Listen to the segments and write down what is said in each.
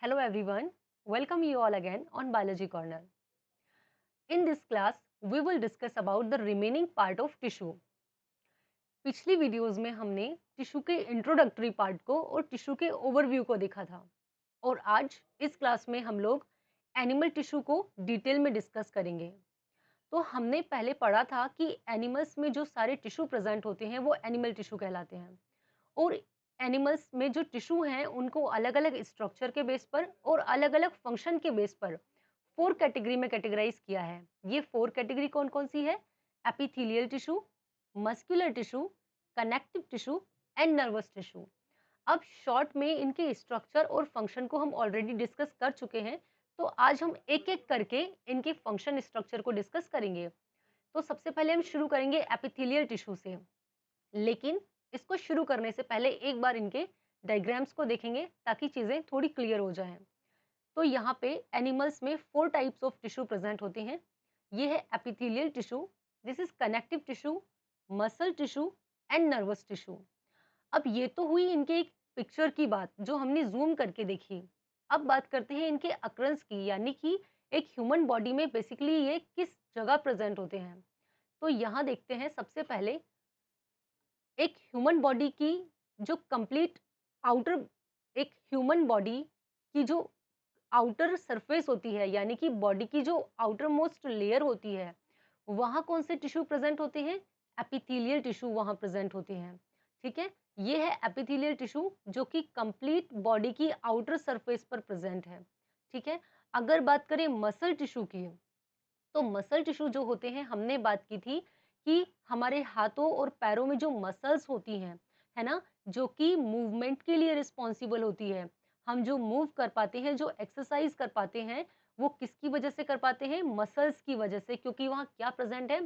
Hello everyone, welcome you all again on Biology Corner. In this class, we will discuss about the remaining part of tissue. पिछली videos में हमने tissue के introductory part को और tissue के overview को देखा था और आज इस क्लास में हम लोग एनिमल टिश्यू को डिटेल में डिस्कस करेंगे। तो हमने पहले पढ़ा था कि एनिमल्स में जो सारे टिश्यू प्रेजेंट होते हैं वो एनिमल टिश्यू कहलाते हैं और एनिमल्स में जो टिश्यू हैं उनको अलग अलग स्ट्रक्चर के बेस पर और अलग अलग फंक्शन के बेस पर 4 कैटेगरी में कैटेगराइज किया है। ये 4 कैटेगरी कौन कौन सी है? Epithelial tissue, muscular tissue, connective tissue and nervous tissue. अब शॉर्ट में इनके स्ट्रक्चर और फंक्शन को हम ऑलरेडी डिस्कस कर चुके हैं, तो आज हम एक एक करके इनके फंक्शन स्ट्रक्चर को डिस्कस करेंगे। तो सबसे पहले हम शुरू करेंगे एपिथेलियल टिश्यू से, लेकिन इसको शुरू करने से पहले एक बार इनके डायग्राम्स को देखेंगे ताकि चीजें थोड़ी क्लियर हो जाएं। तो यहाँ पे एनिमल्स में 4 टाइप्स ऑफ टिश्यू प्रेजेंट होते हैं। ये है epithelial tissue, this is connective tissue, muscle tissue and nervous tissue. अब ये तो हुई इनके एक पिक्चर की बात जो हमने जूम करके देखी। अब बात करते हैं इनके अक्रंस की, यानी कि एक ह्यूमन बॉडी में बेसिकली ये किस जगह प्रेजेंट होते हैं। तो यहाँ देखते हैं सबसे पहले एक ह्यूमन बॉडी की जो कंप्लीट आउटर एक ह्यूमन बॉडी की जो आउटर सरफेस होती है, यानी कि बॉडी की जो आउटर मोस्ट लेयर होती है, वहां कौन से टिश्यू प्रेजेंट होते हैं? एपिथेलियल टिश्यू वहां प्रेजेंट होते हैं। ठीक है, ये है एपिथेलियल टिश्यू जो कि कंप्लीट बॉडी की आउटर सरफेस पर प्रेजेंट है। ठीक है, अगर बात करें मसल टिश्यू की, तो मसल टिश्यू जो होते हैं, हमने बात की थी कि हमारे हाथों और पैरों में जो मसल्स होती हैं, है ना, जो कि मूवमेंट के लिए रिस्पॉन्सिबल होती है। हम जो मूव कर पाते हैं, जो एक्सरसाइज कर पाते हैं, वो किसकी वजह से कर पाते हैं? मसल्स की वजह से, क्योंकि वहाँ क्या प्रेजेंट है?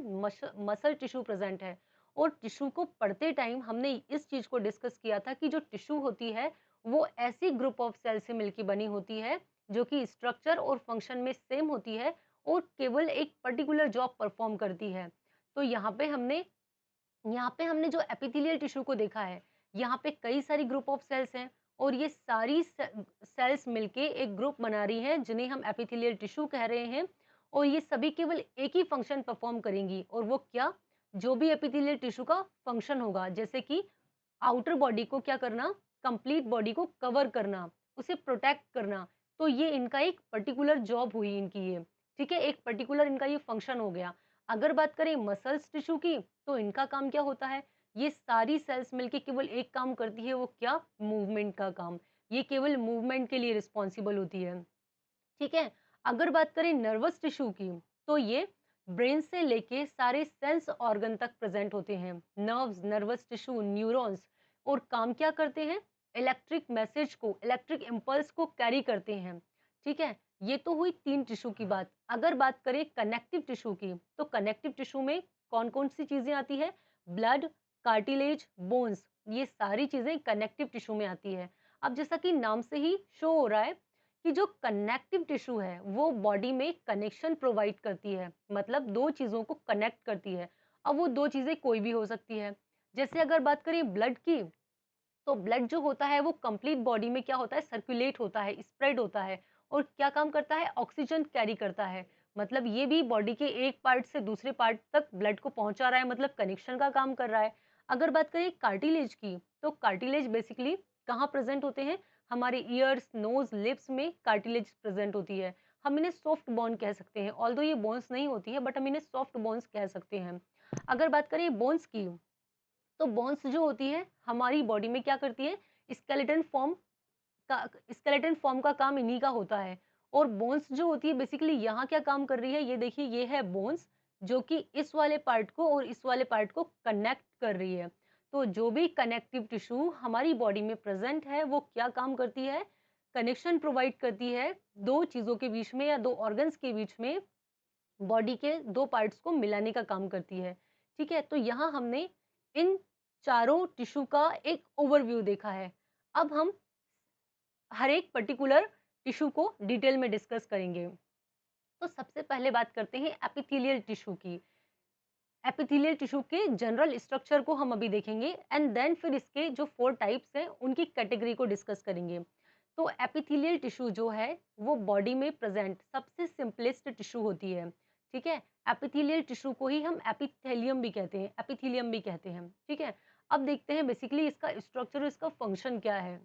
मसल टिश्यू प्रेजेंट है। और टिश्यू को पढ़ते टाइम हमने इस चीज को डिस्कस किया था कि जो टिश्यू होती है वो ऐसी ग्रुप ऑफ सेल से मिलकर बनी होती है जो कि स्ट्रक्चर और फंक्शन में सेम होती है और केवल एक पर्टिकुलर जॉब परफॉर्म करती है। तो यहाँ पे हमने जो एपिथेलियल टिश्यू को देखा है, यहाँ पे कई सारी ग्रुप ऑफ सेल्स हैं और ये सारी सेल्स मिलके एक ग्रुप बना रही हैं जिन्हें हम एपिथेलियल टिश्यू कह रहे हैं। और ये सभी केवल एक ही फंक्शन परफॉर्म करेंगी, और वो क्या? जो भी एपिथेलियल टिश्यू का फंक्शन होगा, जैसे कि आउटर बॉडी को क्या करना? कंप्लीट बॉडी को कवर करना, उसे प्रोटेक्ट करना। तो ये इनका एक पर्टिकुलर जॉब हुई इनकी ये। ठीक है, एक पर्टिकुलर इनका ये फंक्शन हो गया। अगर बात करें मसल्स टिश्यू की, तो इनका काम क्या होता है? ये सारी सेल्स मिलके केवल एक काम करती है, वो क्या? मूवमेंट का काम। ये केवल मूवमेंट के लिए रिस्पॉन्सिबल होती है। ठीक है, अगर बात करें नर्वस टिश्यू की, तो ये ब्रेन से लेके सारे सेंस ऑर्गन तक प्रेजेंट होते हैं। नर्व्स, नर्वस टिश्यू, न्यूरॉन्स, और काम क्या करते हैं? इलेक्ट्रिक मैसेज को, इलेक्ट्रिक इम्पल्स को कैरी करते हैं। ठीक है, ये तो हुई 3 टिश्यू की बात। अगर बात करें कनेक्टिव टिश्यू की, तो कनेक्टिव टिश्यू में कौन कौन सी चीजें आती है? ब्लड, कार्टिलेज, बोन्स, ये सारी चीजें कनेक्टिव टिश्यू में आती है। अब जैसा कि नाम से ही शो हो रहा है कि जो कनेक्टिव टिश्यू है वो बॉडी में कनेक्शन प्रोवाइड करती है, मतलब दो चीजों को कनेक्ट करती है। अब वो दो चीजें कोई भी हो सकती है। जैसे अगर बात करें ब्लड की, तो ब्लड जो होता है वो कंप्लीट बॉडी में क्या होता है? सर्कुलेट होता है, स्प्रेड होता है, और क्या काम करता है? ऑक्सीजन कैरी करता है। मतलब ये भी बॉडी के एक पार्ट से दूसरे पार्ट तक ब्लड को पहुंचा रहा है, मतलब कनेक्शन का काम कर रहा है। अगर बात करें कार्टिलेज की, तो कार्टिलेज बेसिकली कहाँ प्रेजेंट होते हैं? हमारे ईयर्स, नोज, लिप्स में कार्टिलेज प्रेजेंट होती है। हम इन्हें सॉफ्ट बोन कह सकते हैं, ऑल्दो ये बोन्स नहीं होती है, बट हम इन्हें सॉफ्ट बोन्स कह सकते हैं। अगर बात करें बोन्स की, तो बोन्स जो होती है हमारी बॉडी में क्या करती है? स्केलेटन फॉर्म का स्केलेटन फॉर्म का काम इन्हीं का होता है। और बोन्स जो होती है बेसिकली यहाँ क्या काम कर रही है? ये देखिए, ये है बोन्स जो कि इस वाले पार्ट को और इस वाले पार्ट को कनेक्ट कर रही है। तो जो भी कनेक्टिव टिश्यू हमारी बॉडी में प्रेजेंट है वो क्या काम करती है? कनेक्शन प्रोवाइड करती है दो चीजों के बीच में या दो ऑर्गन्स के बीच में, बॉडी के दो पार्ट्स को मिलाने का काम करती है। ठीक है, तो यहाँ हमने इन चारों टिश्यू का एक ओवरव्यू देखा है। अब हम हर एक पर्टिकुलर टिश्यू को डिटेल में डिस्कस करेंगे। तो सबसे पहले बात करते हैं एपिथेलियल टिश्यू की। एपिथेलियल टिश्यू के जनरल स्ट्रक्चर को हम अभी देखेंगे, एंड देन फिर इसके जो 4 टाइप्स हैं उनकी कैटेगरी को डिस्कस करेंगे। तो एपिथेलियल टिश्यू जो है वो बॉडी में प्रेजेंट सबसे सिंपलेस्ट टिश्यू होती है, ठीक है। एपिथेलियल टिश्यू को ही हम एपिथेलियम भी कहते हैं, एपिथेलियम भी कहते हैं, ठीक है। अब देखते हैं बेसिकली इसका स्ट्रक्चर और इसका फंक्शन क्या है।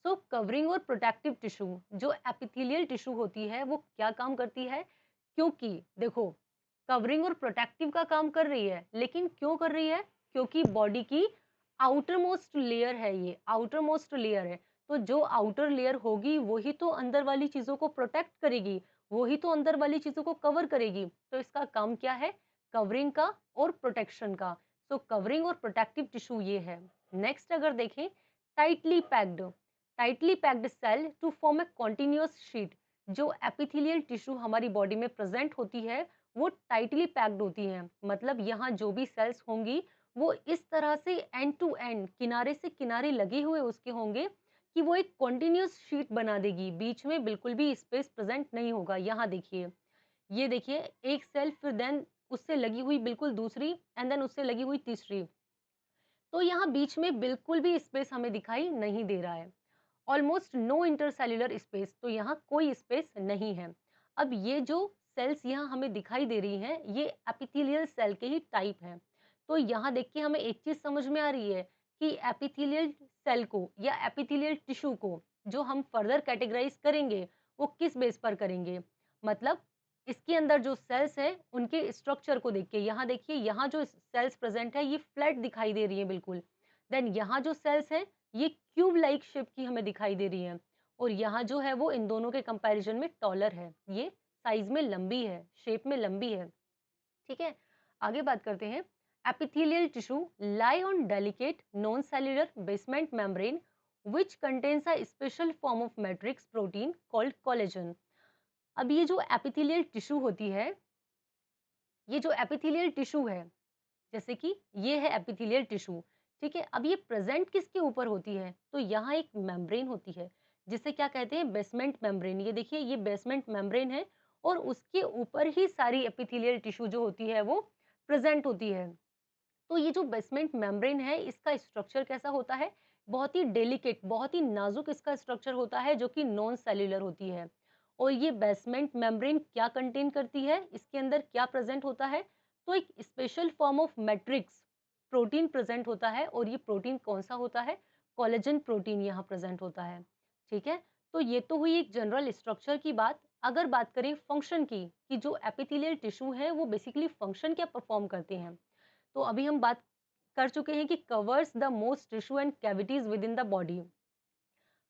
सो कवरिंग और प्रोटेक्टिव टिश्यू जो एपिथेलियल टिश्यू होती है वो क्या काम करती है, क्योंकि देखो कवरिंग और प्रोटेक्टिव का काम कर रही है, लेकिन क्यों कर रही है, क्योंकि बॉडी की आउटर मोस्ट लेयर है, ये आउटर मोस्ट लेयर है। तो जो आउटर लेयर होगी वही तो अंदर वाली चीजों को प्रोटेक्ट करेगी, वही तो अंदर वाली चीजों को कवर करेगी। तो इसका काम क्या है, कवरिंग का और प्रोटेक्शन का। सो कवरिंग और प्रोटेक्टिव टिश्यू ये है। नेक्स्ट अगर देखें, tightly packed cell to form a continuous sheet. जो एपिथेलियल टिश्यू हमारी बॉडी में प्रेजेंट होती है वो टाइटली पैक्ड होती हैं, मतलब यहाँ जो भी सेल्स होंगी वो इस तरह से एंड टू एंड, किनारे से किनारे लगे हुए उसके होंगे कि वो एक कॉन्टिन्यूअस शीट बना देगी, बीच में बिल्कुल भी स्पेस प्रेजेंट नहीं होगा। यहाँ देखिए, ये देखिए एक सेल, फिर देन उससे लगी हुई बिल्कुल दूसरी, एंड देन उससे लगी हुई तीसरी। तो यहाँ बीच में बिल्कुल भी स्पेस हमें दिखाई नहीं दे रहा है। ऑलमोस्ट नो इंटरसेल्युलर स्पेस, तो यहाँ कोई स्पेस नहीं है। अब ये जो सेल्स यहाँ हमें दिखाई दे रही हैं ये एपिथेलियल सेल के ही टाइप हैं। तो यहाँ देख के हमें एक चीज समझ में आ रही है कि एपिथेलियल सेल को या एपिथेलियल टिश्यू को जो हम फर्दर कैटेगराइज करेंगे वो किस बेस पर करेंगे, मतलब इसके अंदर जो सेल्स हैं उनके स्ट्रक्चर को देख के। यहाँ देखिए, यहाँ जो सेल्स प्रेजेंट है ये फ्लैट दिखाई दे रही है बिल्कुल। देन यहाँ जो सेल्स हैं ये क्यूब लाइक शेप की हमें दिखाई दे रही है, और यहाँ जो है वो इन दोनों के कंपैरिजन में टॉलर है, ये साइज में लंबी है, शेप में लंबी है, ठीक है। आगे बात करते हैं। Epithelial tissue lie on delicate non cellular basement membrane which contains a special form of matrix protein called collagen. अब ये जो एपिथेलियल टिश्यू होती है, ये जो एपिथेलियल टिश्यू है, जैसे कि ये है एपिथेलियल टिश्यू, ठीक है। अब ये प्रेजेंट किसके ऊपर होती है, तो यहाँ एक मेम्ब्रेन होती है जिसे क्या कहते हैं, बेसमेंट मेम्ब्रेन। ये देखिए ये बेसमेंट मेम्ब्रेन है और उसके ऊपर ही सारी एपिथेलियल टिश्यू जो होती है वो प्रेजेंट होती है। तो ये जो बेसमेंट मेम्ब्रेन है इसका स्ट्रक्चर कैसा होता है, बहुत ही डेलिकेट, बहुत ही नाजुक इसका स्ट्रक्चर होता है जो कि नॉन सेल्यूलर होती है। और ये बेसमेंट मेम्ब्रेन क्या कंटेन करती है, इसके अंदर क्या प्रेजेंट होता है, तो एक special form of matrix protein present होता है। और ये प्रोटीन कौन सा होता है, कोलेजन प्रोटीन यहाँ प्रेजेंट होता है, ठीक है। तो ये तो हुई एक जनरल स्ट्रक्चर की बात। अगर बात करें फंक्शन की, कि जो एपिथेलियल टिश्यू है वो बेसिकली फंक्शन क्या परफॉर्म करते हैं, तो अभी हम बात कर चुके हैं कि covers the most tissue and cavities with in the body.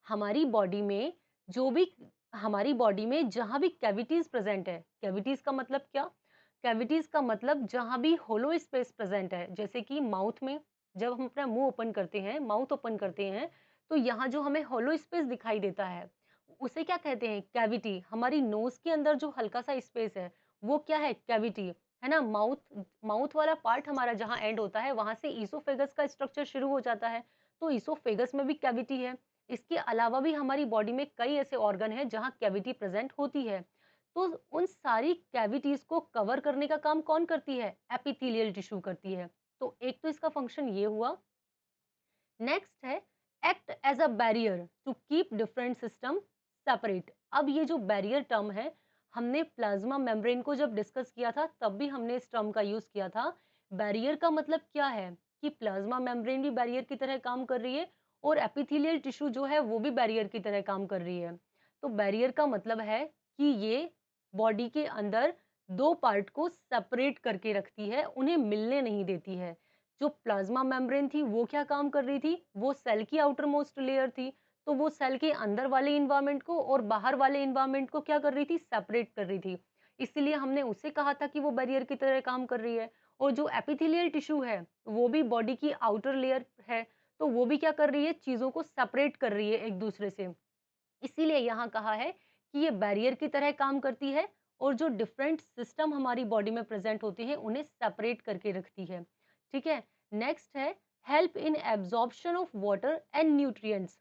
हमारी बॉडी में जो भी, हमारी बॉडी में जहां भी कैविटीज प्रेजेंट है, कैविटीज का मतलब क्या, कैविटीज का मतलब जहां भी होलो स्पेस प्रेजेंट है, जैसे कि माउथ में, जब हम अपना मुंह ओपन करते हैं, माउथ ओपन करते हैं, तो यहाँ जो हमें होलो स्पेस दिखाई देता है उसे क्या कहते हैं, कैविटी। हमारी नोज के अंदर जो हल्का सा स्पेस है वो क्या है, कैविटी, है ना। माउथ, माउथ वाला पार्ट हमारा जहाँ एंड होता है वहां से ईसोफेगस का स्ट्रक्चर शुरू हो जाता है, तो ईसोफेगस में भी कैविटी है। इसके अलावा भी हमारी बॉडी में कई ऐसे ऑर्गन हैं जहाँ कैविटी प्रेजेंट होती है। तो उन सारी कैविटीज को कवर करने का काम कौन करती है, एपिथेलियल टिश्यू करती है। तो एक तो इसका फंक्शन ये हुआ। नेक्स्ट है act as a barrier to keep different system separate. अब ये जो बैरियर टर्म है, हमने प्लाज्मा मेम्ब्रेन को जब डिस्कस किया था तब भी हमने इस टर्म का यूज किया था। बैरियर का मतलब क्या है कि प्लाज्मा मेम्ब्रेन भी बैरियर की तरह काम कर रही है और एपिथेलियल टिश्यू जो है वो भी बैरियर की तरह काम कर रही है। तो बैरियर का मतलब है कि ये बॉडी के अंदर दो पार्ट को सेपरेट करके रखती है, उन्हें मिलने नहीं देती है। जो प्लाज्मा मेम्ब्रेन थी वो क्या काम कर रही थी, वो सेल की आउटर मोस्ट लेयर थी, तो वो सेल के अंदर वाले इन्वायरमेंट को और बाहर वाले इन्वायरमेंट को क्या कर रही थी, सेपरेट कर रही थी। इसीलिए हमने उसे कहा था कि वो बैरियर की तरह काम कर रही है। और जो एपिथेलियल टिश्यू है वो भी बॉडी की आउटर लेयर है, तो वो भी क्या कर रही है, चीजों को सेपरेट कर रही है एक दूसरे से। इसीलिए यहाँ कहा है कि ये बैरियर की तरह काम करती है और जो डिफरेंट सिस्टम हमारी बॉडी में प्रेजेंट होते हैं उन्हें सेपरेट करके रखती है, ठीक है। नेक्स्ट है help in absorption of water and nutrients.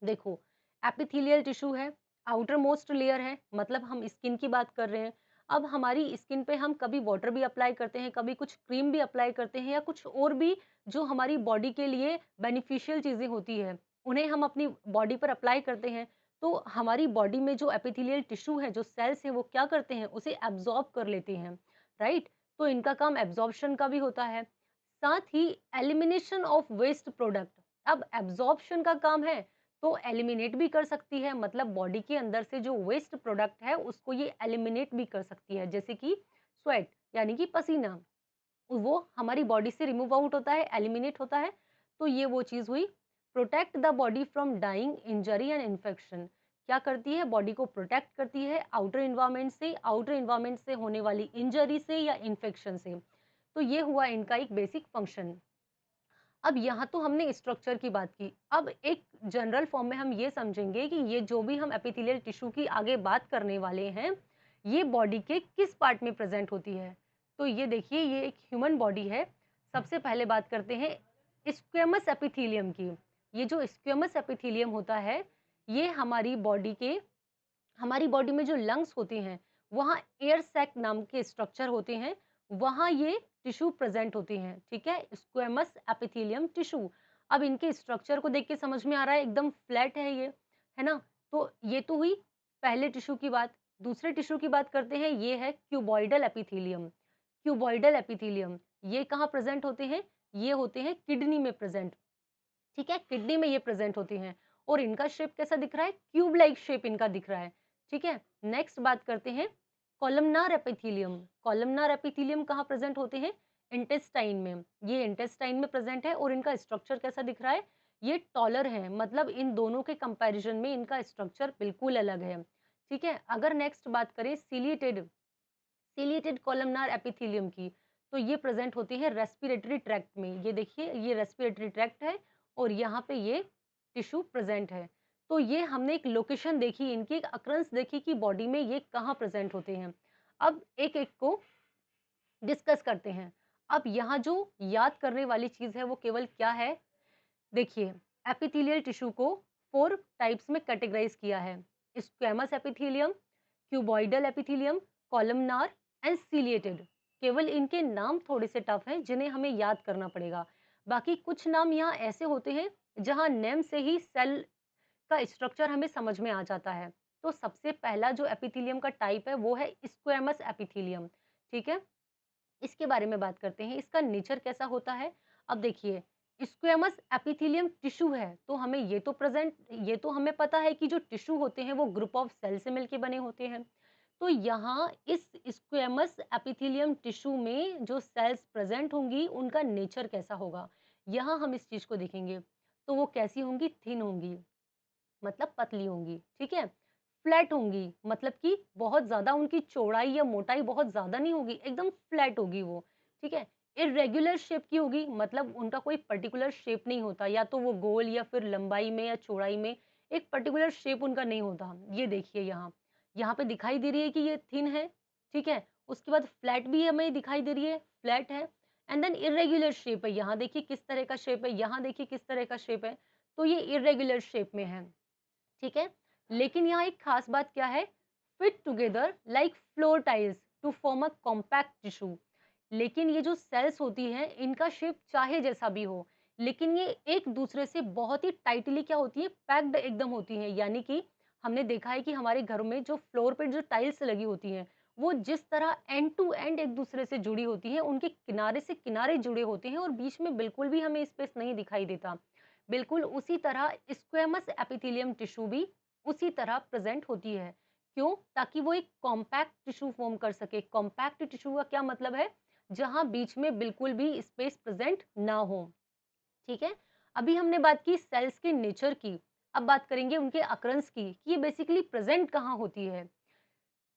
देखो एपिथेलियल टिश्यू है, आउटर मोस्ट लेयर है, मतलब हम स्किन की बात कर रहे हैं। अब हमारी स्किन पे हम कभी वाटर भी अप्लाई करते हैं, कभी कुछ क्रीम भी अप्लाई करते हैं या कुछ और भी जो हमारी बॉडी के लिए बेनिफिशियल चीजें होती है उन्हें हम अपनी बॉडी पर अप्लाई करते हैं, तो हमारी बॉडी में जो एपिथेलियल टिश्यू है, जो सेल्स हैं, वो क्या करते हैं? उसे एब्ज़ॉर्ब कर लेते हैं, राइट? तो इनका काम एब्ज़ॉर्प्शन का भी होता है। साथ ही एलिमिनेशन ऑफ वेस्ट प्रोडक्ट। अब एब्ज़ॉर्प्शन का काम है, तो एलिमिनेट भी कर सकती है, मतलब बॉडी के अंदर से जो वेस्ट प्रोडक्ट है, उसको ये एलिमिनेट भी कर सकती है, जैसे कि स्वेट यानी कि पसीना। वो हमारी बॉडी से रिमूव आउट होता है, एलिमिनेट होता है। तो ये वो चीज़ हुई। Protect the body from dying, injury and infection. क्या करती है? बॉडी को प्रोटेक्ट करती है आउटर एनवायरनमेंट से होने वाली इंजरी से या इन्फेक्शन से। तो ये हुआ इनका एक बेसिक फंक्शन। अब यहाँ तो हमने स्ट्रक्चर की बात की। अब एक जनरल फॉर्म में हम ये समझेंगे कि ये जो भी हम एपिथेलियल टिश्यू की आगे बात करने वाले हैं, ये बॉडी के किस पार्ट में प्रेज़ेंट होती है। तो ये देखिए, ये एक ह्यूमन बॉडी है। सबसे पहले बात करते हैं स्क्वेमस एपिथेलियम की। ये जो स्क्वेमस एपिथेलियम होता है, ये हमारी बॉडी में जो लंग्स होते हैं, वहाँ एयर सैक नाम के स्ट्रक्चर होते हैं, वहाँ ये टिश्यू प्रेज़ेंट होते हैं, ठीक है? Squamous epithelium tissue. अब इनके स्ट्रक्चर को देख के समझ में आ रहा है, एकदम फ्लैट है ये, है ना? तो ये तो हुई पहले टिश्यू की बात। दूसरे टिश्यू की बात करते हैं, ये है क्यूबॉइडल एपिथेलियम। क्यूबॉइडल एपिथेलियम, ये कहाँ प्रेज़ेंट होते हैं? ये होते हैं किडनी में प्रेज़ेंट। ठीक है, किडनी में ये प्रेजेंट होती हैं और इनका शेप कैसा दिख रहा है? क्यूब लाइक शेप इनका दिख रहा है। ठीक है, नेक्स्ट बात करते हैं कॉलमनार एपिथेलियम। कॉलमनार एपिथेलियम कहाँ प्रेजेंट होते हैं? इंटेस्टाइन में। ये इंटेस्टाइन में प्रेजेंट है और इनका स्ट्रक्चर कैसा दिख रहा है? ये टॉलर है, मतलब इन दोनों के कंपैरिजन में इनका स्ट्रक्चर बिल्कुल अलग है। ठीक है, अगर नेक्स्ट बात करें सिलिएटेड कॉलमनार एपिथेलियम की, तो ये प्रेजेंट होती है रेस्पिरेटरी ट्रैक्ट में। ये देखिए, ये रेस्पिरेटरी ट्रैक्ट है और यहाँ पे ये टिश्यू प्रेजेंट है। तो ये हमने एक लोकेशन देखी, इनकी एक अक्रंस देखी कि बॉडी में ये कहाँ प्रेजेंट होते हैं। अब एक-एक को डिस्कस करते हैं। अब यहाँ जो याद करने वाली चीज़ है वो केवल क्या है? देखिए, एपिथेलियल टिश्यू को 4 टाइप्स में कैटेगराइज़ किया है। Squamous epithelium, cuboidal epithelium, columnar and ciliated. केवल इनके नाम थोड़े से टफ हैं, जिन्हें हमें याद करना पड़ेगा। बाकी कुछ नाम यहाँ ऐसे होते हैं, जहाँ नेम से ही सेल का स्ट्रक्चर हमें समझ में आ जाता है। तो सबसे पहला जो एपिथेलियम का टाइप है, वो है स्क्वेमस एपिथेलियम। ठीक है? इसके बारे में बात करते हैं, इसका नेचर कैसा होता है? अब देखिए, स्क्वेमस एपिथेलियम टिश्यू है, तो ये तो हमें पता है कि जो टिश्यू होते हैं, वो ग्रुप ऑफ सेल से मिलके बने होते हैं। तो यहाँ इस स्क्वेमस एपिथेलियम टिश्यू में जो सेल्स प्रेज़ेंट होंगी, उनका नेचर कैसा होगा? यहाँ हम इस चीज़ को देखेंगे। तो वो कैसी होंगी? थिन होंगी, मतलब पतली होंगी, ठीक है? फ्लैट होंगी, मतलब कि बहुत ज़्यादा उनकी चौड़ाई या मोटाई बहुत ज़्यादा नहीं होगी, एकदम फ्लैट होगी वो, ठीक है? इर्रेगुलर शेप की होगी, मतलब उनका कोई पर्टिकुलर शेप नहीं होता, या तो वो गोल या फिर लंबाई में या चौड़ाई में एक पर्टिकुलर शेप उनका नहीं होता। ये देखिए यहाँ पे दिखाई दे रही है कि ये थिन है, ठीक है? उसके बाद फ्लैट भी हमें दिखाई दे रही है, फ्लैट है एंड देन इर्रेगुलर शेप है। यहाँ देखिए किस तरह का शेप है, यहाँ देखिए किस तरह का शेप है, तो ये इर्रेगुलर शेप में है। ठीक है, लेकिन यहाँ एक खास बात क्या है? Fit together like floor tiles to form a compact tissue. लेकिन ये जो सेल्स होती हैं, इनका शेप चाहे जैसा भी हो, लेकिन ये एक दूसरे से बहुत ही टाइटली क्या होती है? पैक्ड एकदम होती हैं। यानी कि हमने देखा है कि हमारे घरों में जो फ्लोर पे जो टाइल्स लगी होती हैं, वो जिस तरह एंड टू एंड एक दूसरे से जुड़ी होती हैं, उनके किनारे से किनारे जुड़े होते हैं और बीच में बिल्कुल भी हमें स्पेस नहीं दिखाई देता। बिल्कुल उसी तरह स्क्वेमस एपिथेलियम टिश्यू भी उसी तरह प्रेजेंट होती है। क्यों? ताकि वो एक कॉम्पैक्ट टिश्यू फॉर्म कर सके। कॉम्पैक्ट टिश्यू का क्या मतलब है? जहाँ बीच में बिल्कुल भी स्पेस प्रेजेंट ना हो। ठीक है? अभी हमने बात की सेल्स के नेचर की, अब बात करेंगे उनके अकरंस की कि ये बेसिकली प्रेजेंट कहाँ होती है।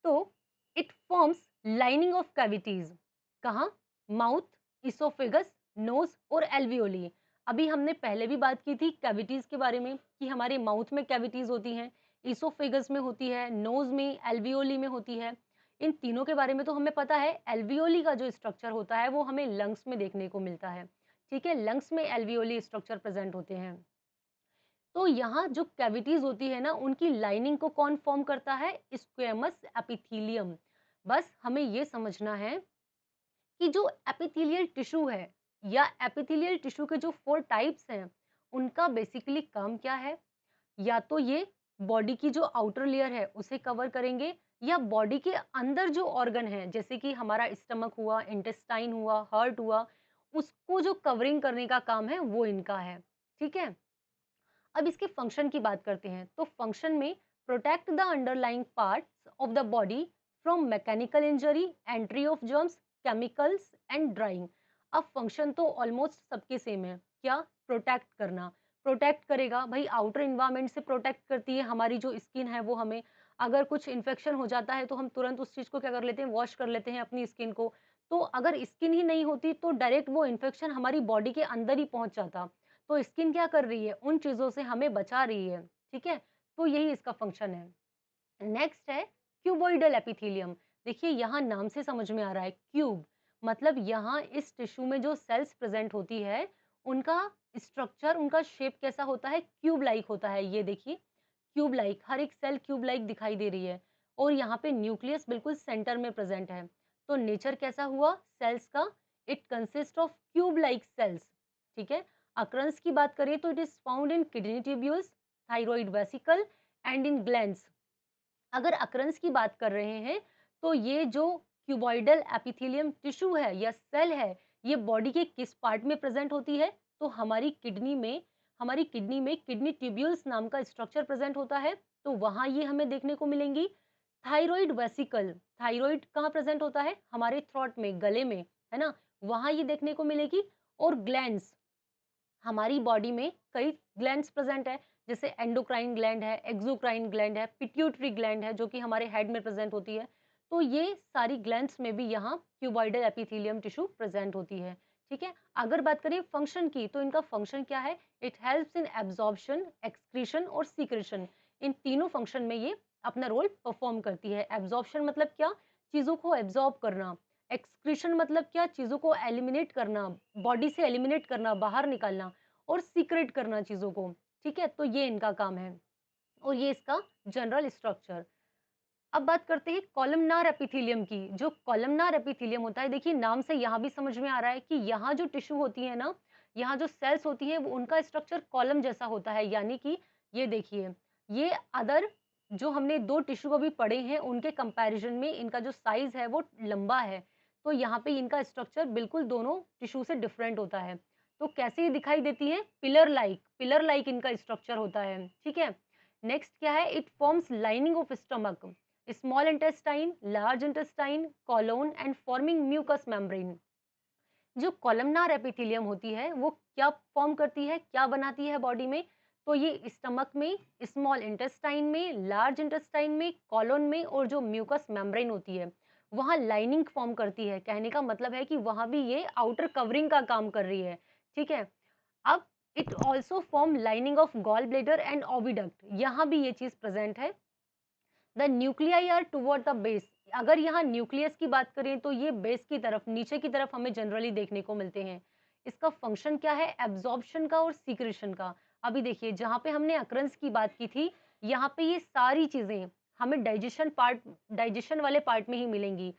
तो it forms lining of cavities. कहाँ? माउथ, इसोफेगस, नोज और एल्वियोली। अभी हमने पहले भी बात की थी कैविटीज के बारे में कि हमारे माउथ में कैविटीज होती हैं, इसोफेगस में होती है, नोज में, एल्वियोली में होती है। इन तीनों के बारे में तो हमें पता है। एल्वियोली का जो स्ट्रक्चर होता है वो हमें लंग्स में देखने को मिलता है। ठीक है, लंग्स में एल्वियोली स्ट्रक्चर प्रेजेंट होते हैं। तो यहाँ जो कैविटीज होती है ना, उनकी लाइनिंग को कौन फॉर्म करता है? Squamous epithelium. बस हमें ये समझना है कि जो एपिथेलियल टिश्यू है या एपिथेलियल टिश्यू के जो 4 टाइप्स हैं, उनका बेसिकली काम क्या है? या तो ये बॉडी की जो आउटर लेयर है उसे कवर करेंगे, या बॉडी के अंदर जो ऑर्गन है जैसे कि हमारा स्टमक हुआ, इंटेस्टाइन हुआ, हार्ट हुआ, उसको जो कवरिंग करने का काम है वो इनका है। ठीक है? अब इसके फंक्शन की बात करते हैं। तो फंक्शन में protect the underlying parts of the body from mechanical injury, entry of germs, chemicals and drawing. अब फंक्शन तो ऑलमोस्ट सबके सेम है। क्या? प्रोटेक्ट करना। प्रोटेक्ट करेगा भाई, आउटर इन्वायरमेंट से प्रोटेक्ट करती है हमारी जो स्किन है वो हमें। अगर कुछ इन्फेक्शन हो जाता है तो हम तुरंत उस चीज को क्या कर लेते हैं, वॉश कर लेते हैं अपनी स्किन को। तो अगर स्किन ही नहीं होती तो डायरेक्ट वो इन्फेक्शन हमारी बॉडी के अंदर ही पहुंच जाता। तो स्किन क्या कर रही है, उन चीजों से हमें बचा रही है। ठीक है? तो यही इसका फंक्शन है। नेक्स्ट है क्यूबॉइडल एपिथेलियम। देखिए यहाँ नाम से समझ में आ रहा है क्यूब, मतलब यहाँ इस टिश्यू में जो सेल्स प्रेजेंट होती है उनका स्ट्रक्चर, उनका शेप कैसा होता है, क्यूब लाइक होता है। ये देखिए क्यूब लाइक, हर एक सेल क्यूब लाइक दिखाई दे रही है। और यहाँ पे न्यूक्लियस बिल्कुल सेंटर में प्रेजेंट है। तो नेचर कैसा हुआ सेल्स का? It consist of cube like cells. ठीक है? अक्रंस की बात करें तो it is found in kidney tubules, thyroid vesicle and in glands. अगर अक्रंस की बात कर रहे हैं तो ये जो क्यूबॉइडल एपिथेलियम टिश्यू है या सेल है, ये बॉडी के किस पार्ट में प्रेजेंट होती है? तो हमारी किडनी में किडनी ट्यूब्यूल्स नाम का स्ट्रक्चर प्रेजेंट होता है। तो वहां ये हमें देखने को मिलेंगी। थायराइड वेसिकल, थायराइड कहाँ प्रेजेंट होता है? हमारे थ्रोट में, गले में, है ना? वहां ये देखने को मिलेगी। और ग्लैंड्स, हमारी बॉडी में कई ग्लैंड्स प्रेजेंट है, जैसे एंडोक्राइन ग्लैंड है, एक्सोक्राइन ग्लैंड है, पिट्यूटरी ग्लैंड है जो कि हमारे हेड में प्रेजेंट होती है। तो ये सारी ग्लैंड्स में भी यहाँ क्यूबॉइडल एपिथेलियम टिश्यू प्रेजेंट होती है। ठीक है? अगर बात करें फंक्शन की तो इनका फंक्शन क्या है? It helps in absorption, excretion और सीक्रेशन। इन तीनों फंक्शन में ये अपना रोल परफॉर्म करती है। एब्जॉर्प्शन मतलब क्या? चीजों को एब्जॉर्ब करना। एक्सक्रीशन मतलब क्या? चीजों को एलिमिनेट करना, बॉडी से एलिमिनेट करना, बाहर निकालना। और सीक्रेट करना चीजों को। ठीक है? तो ये इनका काम है और ये इसका जनरल स्ट्रक्चर। अब बात करते हैं कॉलमनार एपिथेलियम की। जो कॉलमनार एपिथेलियम होता है, देखिए नाम से यहाँ भी समझ में आ रहा है कि यहाँ जो टिश्यू होती है ना, यहाँ जो सेल्स होती हैं वो उनका स्ट्रक्चर कॉलम जैसा होता है। यानी कि ये देखिए, ये अदर जो हमने दो टिश्यू अभी पढ़े हैं उनके कंपैरिजन में इनका जो साइज है वो लंबा है। तो यहाँ पे इनका स्ट्रक्चर बिल्कुल दोनों टिश्यू से डिफरेंट होता है। तो कैसे ये दिखाई देती है? पिलर लाइक इनका स्ट्रक्चर होता है। ठीक है? नेक्स्ट क्या है? It forms lining of stomach, small intestine, large intestine, colon and forming mucus membrane. जो कॉलमनार एपिथेलियम होती है वो क्या फॉर्म करती है, क्या बनाती है बॉडी में? तो ये स्टमक में, स्मॉल इंटेस्टाइन में, लार्ज इंटेस्टाइन में, कॉलोन में और जो म्यूकस मेम्ब्रेन होती है वहां लाइनिंग फॉर्म करती है। कहने का मतलब है कि वहां भी ये आउटर कवरिंग का काम कर रही है। ठीक है? अब it also form lining of gall bladder and oviduct, यहाँ भी ये चीज प्रेजेंट है। The nuclei are toward the base. अगर यहाँ न्यूक्लियस की बात करें तो ये बेस की तरफ, नीचे की तरफ हमें जनरली देखने को मिलते हैं। इसका फंक्शन क्या है? एब्जॉर्प्शन का और सीक्रेशन का। अभी देखिए जहां पे हमने अक्रंस की बात की थी, यहाँ पे ये सारी चीजें हमें डाइजेशन वाले पार्ट में ही मिलेंगी।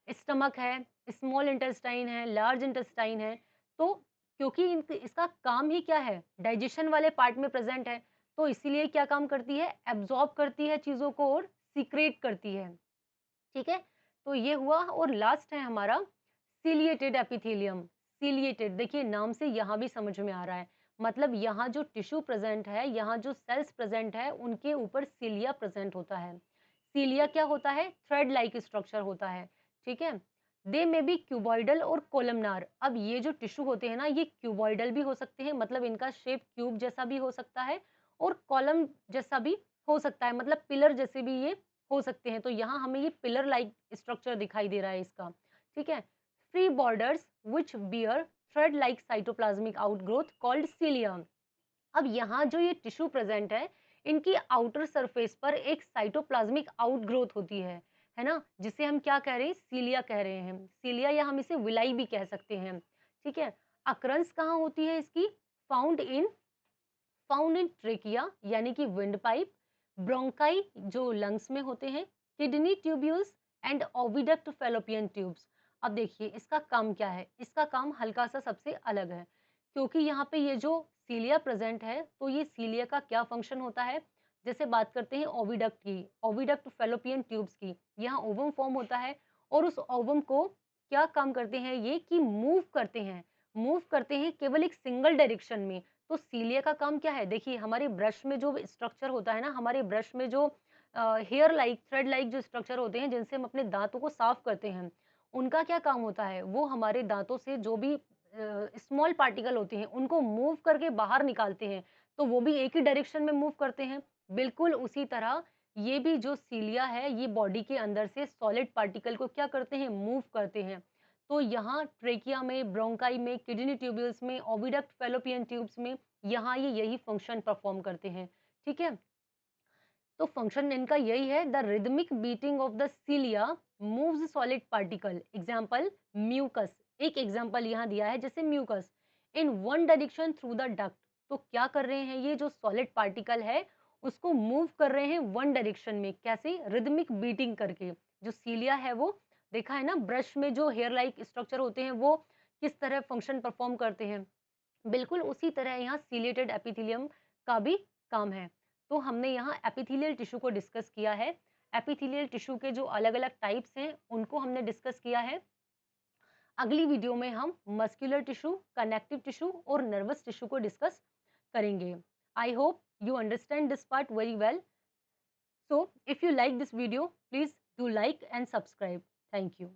स्टमक है, स्मॉल इंटेस्टाइन है, लार्ज इंटेस्टाइन है। तो क्योंकि इसका काम ही क्या है? डाइजेशन वाले पार्ट में प्रेजेंट है। तो इसीलिए क्या काम करती है? एब्जॉर्ब करती है चीजों को और सीक्रेट करती है। ठीक है? तो ये हुआ। और लास्ट है हमारा सीलिएटेड एपिथेलियम। सीलिएटेड, देखिए नाम से यहाँ भी समझ में आ रहा है, मतलब यहाँ जो टिश्यू प्रेजेंट है, यहाँ जो सेल्स प्रेजेंट है उनके ऊपर सीलिया प्रेजेंट होता है। सीलिया क्या होता है? थ्रेड लाइक स्ट्रक्चर होता है। ठीक है? दे में बी क्यूबॉइडल और कोलमनार। अब ये जो टिश्यू होते हैं ना, ये क्यूबॉइडल भी हो सकते हैं, मतलब इनका शेप क्यूब जैसा भी हो सकता है, और कॉलम जैसा भी हो सकता है, मतलब पिलर जैसे भी ये हो सकते हैं। तो यहाँ हमें ये पिलर लाइक स्ट्रक्चर दिखाई दे रहा है इसका। ठीक है? Free borders which bear thread like cytoplasmic outgrowth called cilia. अब यहाँ जो ये टिश्यू प्रेजेंट है, इनकी आउटर सरफेस पर एक साइटोप्लाज्मिक आउटग्रोथ होती है ना, जिसे हम क्या कह रहे हैं? सीलिया कह रहे हैं। सीलिया या हम इसे विलाई भी कह सकते हैं। ठीक है? अक्रंस कहाँ होती है इसकी? फाउंड इन ट्रेकिया यानी कि विंड पाइप, ब्रोंकाई जो लंग्स में होते हैं, kidney tubules and oviduct fallopian tubes. अब देखिए इसका काम क्या है? इसका काम हल्का सा सबसे अलग है, क्योंकि यहाँ पे ये जो सीलिया प्रेजेंट है तो ये सीलिया का क्या फंक्शन होता है? जैसे बात करते हैं ओविडक्ट की, ओविडक्ट फैलोपियन ट्यूब्स की, यहाँ ओवम फॉर्म होता है और उस ओवम को क्या काम करते हैं ये कि मूव करते हैं केवल एक सिंगल डायरेक्शन में। तो सीलिया का काम क्या है? देखिए हमारे ब्रश में जो स्ट्रक्चर होता है ना, हमारे ब्रश में जो हेयर लाइक, थ्रेड लाइक जो स्ट्रक्चर होते हैं जिनसे हम अपने दाँतों को साफ करते हैं, उनका क्या काम होता है? वो हमारे दाँतों से जो भी स्मॉल पार्टिकल होते हैं, उनको मूव करके बाहर निकालते हैं, तो वो भी एक ही डायरेक्शन में मूव करते हैं। बिल्कुल उसी तरह ये भी जो सीलिया है, ये बॉडी के अंदर से सॉलिड पार्टिकल को क्या करते हैं? मूव करते हैं। तो यहाँ ट्रेकिया में, ब्रोंकाई में, किडनी ट्यूब्यूल्स में, ओविडक्ट फैलोपियन ट्यूब्स में, यहाँ ये यही फंक्शन परफॉर्म करते हैं। ठीक है? तो फंक्शन इनका यही है, the rhythmic beating of the cilia moves solid particle. Example mucus, एक एग्जाम्पल यहाँ दिया है जैसे mucus in one direction through the duct. तो क्या कर रहे हैं ये जो सॉलिड पार्टिकल है उसको मूव कर रहे हैं वन डायरेक्शन में, कैसे? रिदमिक बीटिंग करके। जो सीलिया है वो देखा है ना, ब्रश में जो हेयर लाइक स्ट्रक्चर होते हैं वो किस तरह फंक्शन परफॉर्म करते हैं, बिल्कुल उसी तरह यहाँ सीलिएटेड एपिथेलियम का भी काम है। तो हमने यहाँ एपिथेलियल टिश्यू को डिस्कस किया है। एपिथेलियल टिश्यू के जो अलग-अलग टाइप्स हैं, उनको हमने डिस्कस किया है। अगली वीडियो में हम मस्कुलर टिश्यू, कनेक्टिव टिश्यू और नर्वस टिश्यू को डिस्कस करेंगे। I hope you understand this part very well. So, if you like this video, please do like and subscribe. Thank you.